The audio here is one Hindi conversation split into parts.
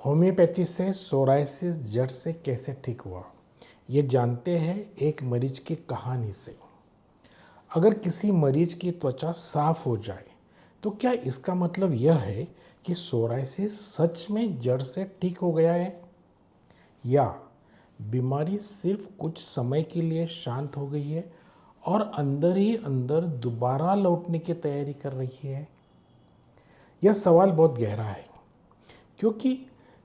होम्योपैथी से सोराइसिस जड़ से कैसे ठीक हुआ, ये जानते हैं एक मरीज की कहानी से। अगर किसी मरीज की त्वचा साफ हो जाए तो क्या इसका मतलब यह है कि सोराइसिस सच में जड़ से ठीक हो गया है, या बीमारी सिर्फ कुछ समय के लिए शांत हो गई है और अंदर ही अंदर दोबारा लौटने की तैयारी कर रही है। यह सवाल बहुत गहरा है, क्योंकि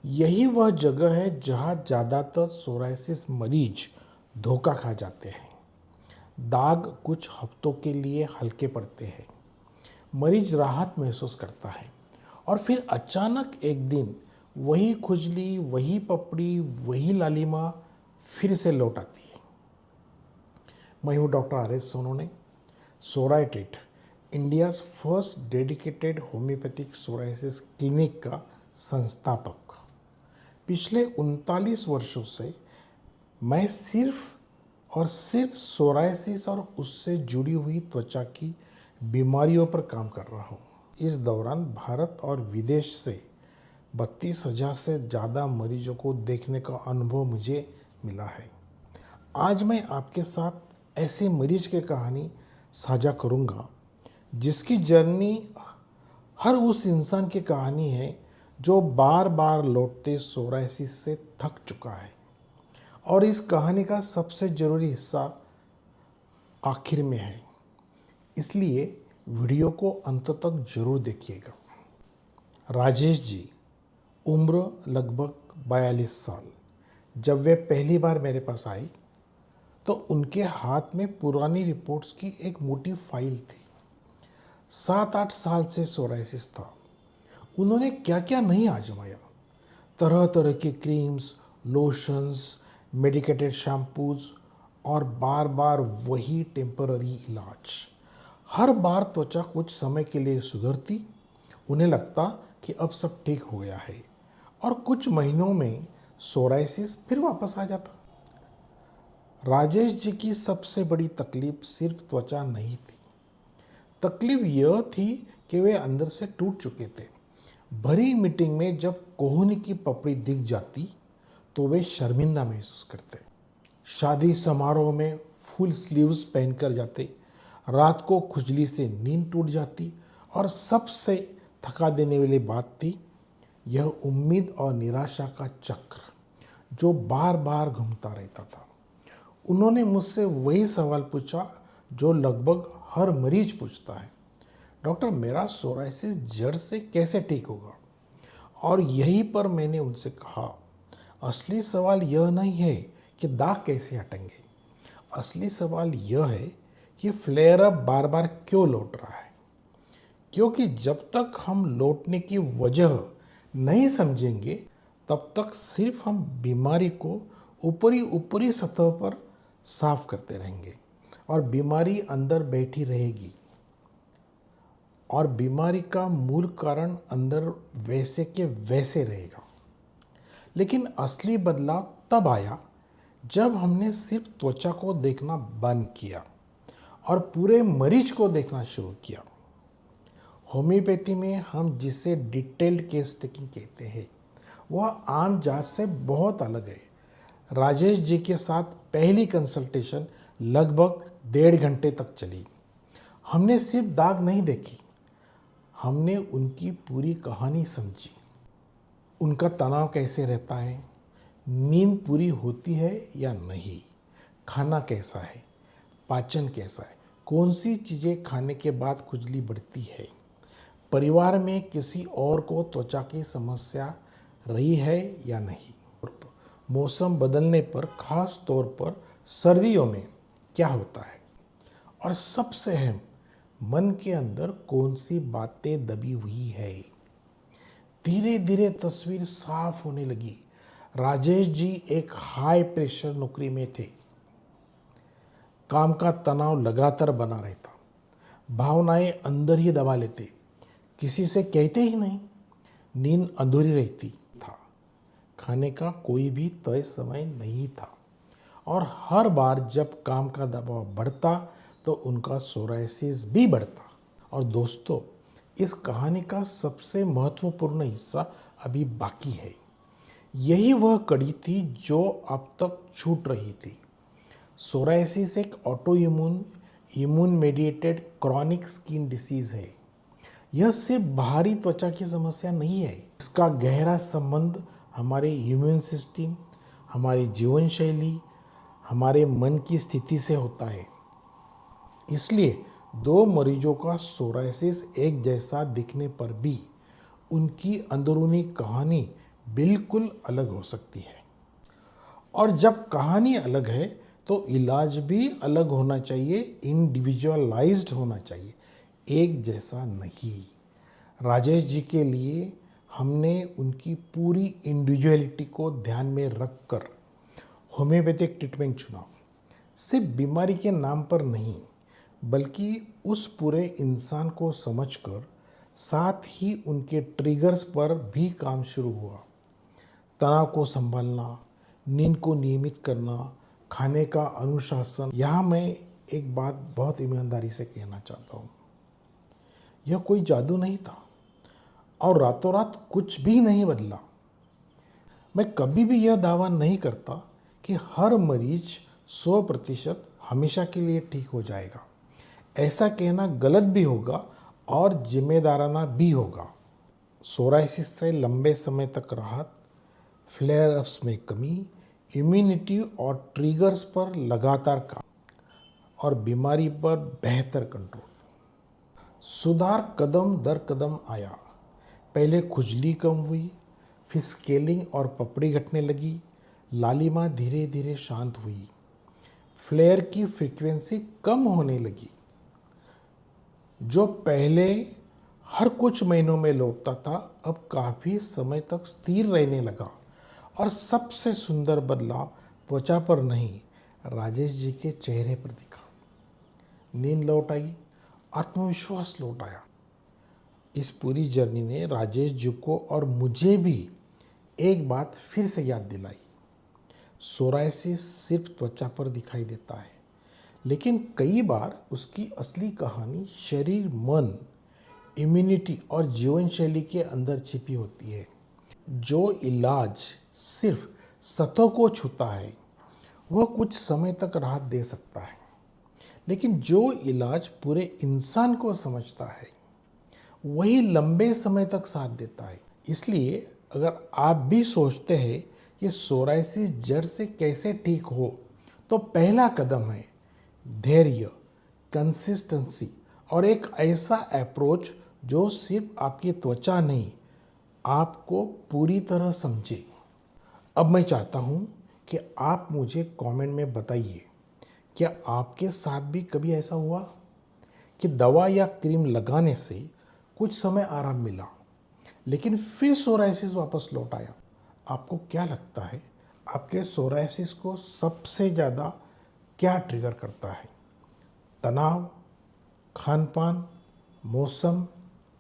यही वह जगह है जहां ज़्यादातर सोराइसिस मरीज धोखा खा जाते हैं। दाग कुछ हफ्तों के लिए हल्के पड़ते हैं, मरीज राहत महसूस करता है और फिर अचानक एक दिन वही खुजली, वही पपड़ी, वही लालिमा फिर से लौट आती है। मैं हूँ डॉक्टर आर.एस. सोनोने, सोराइटिट, India first dedicated homeopathic psoriasis clinic का संस्थापक। पिछले 39 वर्षों से मैं सिर्फ और सिर्फ सोराइसिस और उससे जुड़ी हुई त्वचा की बीमारियों पर काम कर रहा हूँ। इस दौरान भारत और विदेश से 32,000 से ज़्यादा मरीजों को देखने का अनुभव मुझे मिला है। आज मैं आपके साथ ऐसे मरीज की कहानी साझा करूँगा जिसकी जर्नी हर उस इंसान की कहानी है जो बार बार लौटते सोराइसिस से थक चुका है। और इस कहानी का सबसे ज़रूरी हिस्सा आखिर में है, इसलिए वीडियो को अंत तक जरूर देखिएगा। राजेश जी, उम्र लगभग 42 साल। जब वे पहली बार मेरे पास आई तो उनके हाथ में पुरानी रिपोर्ट्स की एक मोटी फाइल थी। 7-8 साल से सोराइसिस था। उन्होंने क्या क्या नहीं आजमाया, तरह तरह की क्रीम्स, लोशंस, मेडिकेटेड शैम्पूज और बार बार वही टेम्पररी इलाज। हर बार त्वचा कुछ समय के लिए सुधरती, उन्हें लगता कि अब सब ठीक हो गया है, और कुछ महीनों में सोराइसिस फिर वापस आ जाता। राजेश जी की सबसे बड़ी तकलीफ सिर्फ त्वचा नहीं थी। तकलीफ यह थी कि वे अंदर से टूट चुके थे। भरी मीटिंग में जब कोहनी की पपड़ी दिख जाती तो वे शर्मिंदा महसूस करते। शादी समारोह में फुल स्लीव्स पहनकर जाते, रात को खुजली से नींद टूट जाती, और सबसे थका देने वाली बात थी यह उम्मीद और निराशा का चक्र जो बार बार घूमता रहता था। उन्होंने मुझसे वही सवाल पूछा जो लगभग हर मरीज पूछता है, डॉक्टर मेरा सोराइसिस जड़ से कैसे ठीक होगा? और यहीं पर मैंने उनसे कहा, असली सवाल यह नहीं है कि दाग कैसे हटेंगे, असली सवाल यह है कि फ्लेयर अप बार बार क्यों लौट रहा है। क्योंकि जब तक हम लौटने की वजह नहीं समझेंगे तब तक सिर्फ हम बीमारी को ऊपरी ऊपरी सतह पर साफ करते रहेंगे और बीमारी अंदर बैठी रहेगी, और बीमारी का मूल कारण अंदर वैसे के वैसे रहेगा। लेकिन असली बदलाव तब आया जब हमने सिर्फ त्वचा को देखना बंद किया और पूरे मरीज को देखना शुरू किया। होम्योपैथी में हम जिसे डिटेल्ड केस टेकिंग कहते हैं वह आम जांच से बहुत अलग है। राजेश जी के साथ पहली कंसल्टेशन लगभग 1.5 घंटे तक चली। हमने सिर्फ दाग नहीं देखी, हमने उनकी पूरी कहानी समझी। उनका तनाव कैसे रहता है, नींद पूरी होती है या नहीं, खाना कैसा है, पाचन कैसा है, कौन सी चीज़ें खाने के बाद खुजली बढ़ती है, परिवार में किसी और को त्वचा की समस्या रही है या नहीं, मौसम बदलने पर, खास तौर पर सर्दियों में क्या होता है, और सबसे अहम, मन के अंदर कौन सी बातें दबी हुई है। धीरे धीरे तस्वीर साफ होने लगी। राजेश जी एक हाई प्रेशर नौकरी में थे। काम का तनाव लगातार बना रहता, भावनाएं अंदर ही दबा लेते, किसी से कहते ही नहीं, नींद अधूरी रहती था, खाने का कोई भी तय समय नहीं था, और हर बार जब काम का दबाव बढ़ता तो उनका सोराइसिस भी बढ़ता। और दोस्तों, इस कहानी का सबसे महत्वपूर्ण हिस्सा अभी बाकी है। यही वह कड़ी थी जो अब तक छूट रही थी। सोरायसिस एक auto immune mediated chronic skin disease है। यह सिर्फ बाहरी त्वचा की समस्या नहीं है, इसका गहरा संबंध हमारे इम्यून सिस्टम, हमारी जीवन शैली, हमारे मन की स्थिति से होता है। इसलिए दो मरीजों का सोरायसिस एक जैसा दिखने पर भी उनकी अंदरूनी कहानी बिल्कुल अलग हो सकती है। और जब कहानी अलग है तो इलाज भी अलग होना चाहिए, इंडिविजुअलाइज्ड होना चाहिए, एक जैसा नहीं। राजेश जी के लिए हमने उनकी पूरी इंडिविजुअलिटी को ध्यान में रखकर होम्योपैथिक ट्रीटमेंट चुना। सिर्फ बीमारी के नाम पर नहीं, बल्कि उस पूरे इंसान को समझकर, साथ ही उनके ट्रिगर्स पर भी काम शुरू हुआ। तनाव को संभालना, नींद को नियमित करना, खाने का अनुशासन। यहाँ मैं एक बात बहुत ईमानदारी से कहना चाहता हूँ, यह कोई जादू नहीं था और रातों रात कुछ भी नहीं बदला। मैं कभी भी यह दावा नहीं करता कि हर मरीज 100% हमेशा के लिए ठीक हो जाएगा। ऐसा कहना गलत भी होगा और जिम्मेदाराना भी होगा। सोरायसिस से लंबे समय तक राहत, फ्लेयर अप्स में कमी, इम्यूनिटी और ट्रिगर्स पर लगातार काम और बीमारी पर बेहतर कंट्रोल। सुधार कदम दर कदम आया। पहले खुजली कम हुई, फिर स्केलिंग और पपड़ी घटने लगी, लालिमा धीरे धीरे शांत हुई, फ्लेयर की फ्रीक्वेंसी कम होने लगी। जो पहले हर कुछ महीनों में लौटता था, अब काफ़ी समय तक स्थिर रहने लगा। और सबसे सुंदर बदलाव त्वचा पर नहीं, राजेश जी के चेहरे पर दिखा। नींद लौट आई, आत्मविश्वास लौट आया। इस पूरी जर्नी ने राजेश जी को और मुझे भी एक बात फिर से याद दिलाई, सोरायसिस सिर्फ त्वचा पर दिखाई देता है, लेकिन कई बार उसकी असली कहानी शरीर, मन, इम्यूनिटी और जीवन शैली के अंदर छिपी होती है। जो इलाज सिर्फ सतह को छूता है वह कुछ समय तक राहत दे सकता है, लेकिन जो इलाज पूरे इंसान को समझता है वही लंबे समय तक साथ देता है। इसलिए अगर आप भी सोचते हैं कि सोरायसिस जड़ से कैसे ठीक हो, तो पहला कदम है धैर्य, कंसिस्टेंसी और एक ऐसा अप्रोच जो सिर्फ आपकी त्वचा नहीं, आपको पूरी तरह समझे। अब मैं चाहता हूँ कि आप मुझे कमेंट में बताइए, क्या आपके साथ भी कभी ऐसा हुआ कि दवा या क्रीम लगाने से कुछ समय आराम मिला, लेकिन फिर सोरायसिस वापस लौट आया? आपको क्या लगता है, आपके सोरायसिस को सबसे ज़्यादा क्या ट्रिगर करता है? तनाव, खान-पान, मौसम,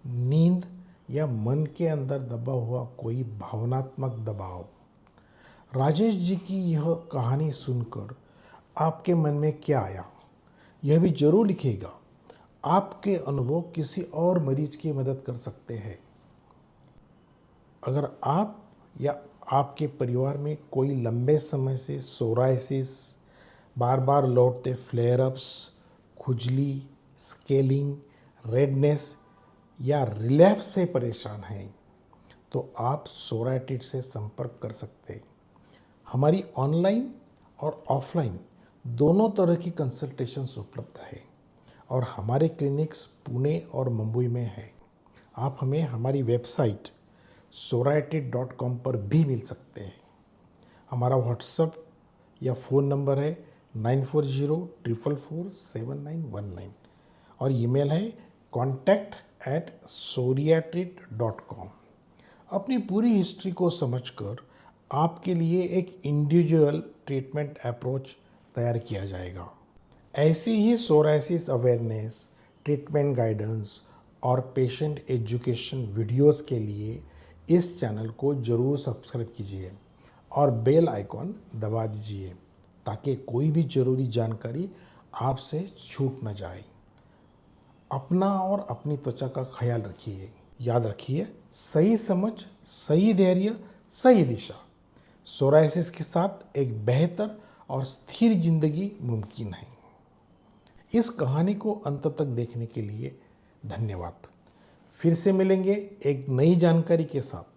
नींद या मन के अंदर दबा हुआ कोई भावनात्मक दबाव? राजेश जी की यह कहानी सुनकर आपके मन में क्या आया, यह भी जरूर लिखिएगा। आपके अनुभव किसी और मरीज की मदद कर सकते हैं। अगर आप या आपके परिवार में कोई लंबे समय से सोरायसिस, बार बार लौटते फ्लेयर अप्स, खुजली, स्केलिंग, रेडनेस या रिलैप्स से परेशान हैं, तो आप सोरायटिड से संपर्क कर सकते हैं। हमारी ऑनलाइन और ऑफलाइन दोनों तरह की कंसल्टेशंस उपलब्ध है और हमारे क्लिनिक्स पुणे और मुंबई में हैं। आप हमें हमारी वेबसाइट sorayatid.com पर भी मिल सकते हैं। हमारा व्हाट्सएप या फ़ोन नंबर है 9404447919 और ईमेल है contact@sorayatid.com। अपनी पूरी हिस्ट्री को समझकर आपके लिए एक इंडिविजुअल ट्रीटमेंट अप्रोच तैयार किया जाएगा। ऐसी ही सोरायसिस अवेयरनेस, ट्रीटमेंट गाइडेंस और पेशेंट एजुकेशन वीडियोस के लिए इस चैनल को ज़रूर सब्सक्राइब कीजिए और बेल आइकॉन दबा दीजिए ताकि कोई भी ज़रूरी जानकारी आपसे छूट न जाए। अपना और अपनी त्वचा का ख्याल रखिए। याद रखिए, सही समझ, सही धैर्य, सही दिशा। सोराइसिस के साथ एक बेहतर और स्थिर जिंदगी मुमकिन है। इस कहानी को अंत तक देखने के लिए धन्यवाद। फिर से मिलेंगे एक नई जानकारी के साथ।